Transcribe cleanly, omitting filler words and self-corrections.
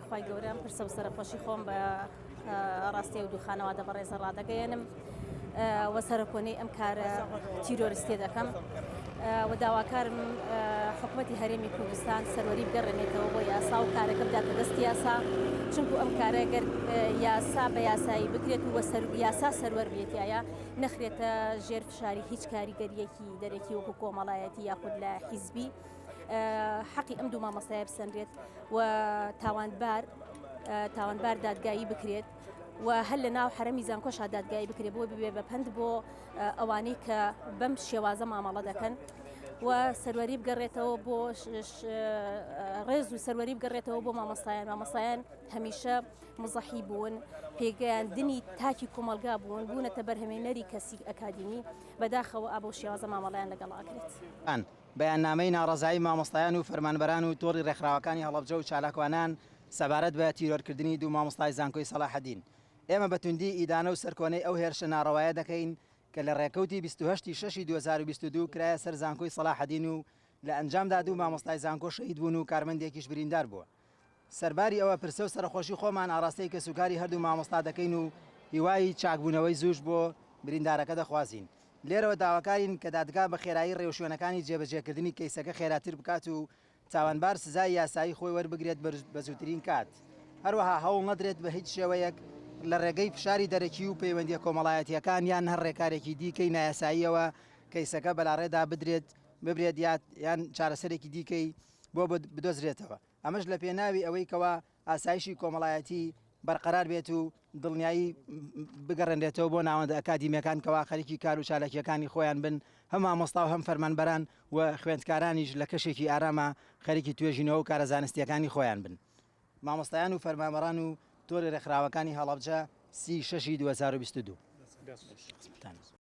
خی گەورەم پرسە و سەرخۆشی خۆم بە ڕاستی و دووخانەوە دەبڕێزە ڕدەگەێنم وە سەرکۆنەی ئەم کارە تیرۆریستی دەکەم و داواکارم حکوومەتی هەرێمی کوردستان سەروەری بگەڕێنێتەوە بۆ یاسا و کارەکە بداتە دەستی یاسا چونکو ئەم کارەگەر یاسا بە یاسایی بکرێت و یاسا سەروەر بێتایە نەخرێتە ژێر فشاری هیچ کاریگەریەکی دەرێکی وەکو کۆمەڵایەتی یاخود لە حیزبی حەقی ئەم دوو مامەسایە بسەندرێت و تاوانبار دادگایی بکرێت و هەر لە ناو حرەمی زانکۆشا دادگایی بکرێت بۆ ببێ بە پند بۆ ئەوانەی کە بەم شێوازە مامەڵە دەکەن و سەروەری بگەڕێتەوە بۆ ڕێز و سەروەری بگەڕێتەوە بۆ مامەسایان هەمیشە مزەحی بوون پێگەیاندنی تاکی کۆمەلگا بوون بوونەتە بەرهەمێنەری کەسی ئەکادمی بەداخەوە ئابۆ شێوازە مامەڵیان لەگەڵاکرێت. بەیاننامەی ناڕەزایی مامۆستایان و فەرمانبەران و تۆڕی ڕێکخراوەکانی هەڵەبجە و چالاکوانان سەبارەت بە تیرۆرکردنی دوو مامۆستای زانکۆی سەلاحەدین. ئێمە بەتوندی ئیدانە و سەرکۆنەی ئەو هێرشە ناڕەوایە دەکەین کە لە ڕێکەوتی 28/6/2022 کرایە سەر زانکۆی سەلاحەدین و لە ئەنجامدا دوو مامۆستای زانکۆ شەهید بوون و کارمەندێکیش بریندار بووە. سەرباری ئەوە پرسە و سەرخۆشی خۆمان ئاراستەی کە سوکاری هەردوو مامۆستا دەکەین و هیوای چاکبوونەوەی زووش بۆ بریندارەکە دەخوازین. لێرەوە داواکارین کە دادگا بە خێرایی ڕێوشوێنەکانی جێبەجێکردنی کەیسەکە خێراتر بکات و چاوەنبار سزای یاسایی خۆی وەربگرێت بە زووترین کات. هەروەها هەوڵ نەدرێت بە هیچ شێوەیەک لە ڕێگەی فشاری دەرەکی و پەیوەندیە کۆمەڵایەتیەکان یان هەر ڕێکارێکی دیکەی نایاساییەوە کەیسەکە بەلاڕێدا ببرێت یان چارەسەرێکی دیکەی بۆ بدۆزرێتەوە. ئەمەش لە پێناوی ئەوەی کەوا ئاسایشی کۆمەڵایەتی بەرقەرار بێت و دڵنیایی بگەڕێنرێتەوە بۆ ناوەندە ئەکادیمیەکان کەوا خەریکی کار و چالاکیەکانی خۆیان بن هەم مامۆستا و هەم فەرمانبەران و خوێندکارانیش لە کەشێکی ئارامە خەریکی توێژینەوە و کارە زانستیەکانی خۆیان بن. مامۆستایان و فەرمانبەران و تۆڕی ڕێکخراوەکانی هەڵەبجە 30/6/2022.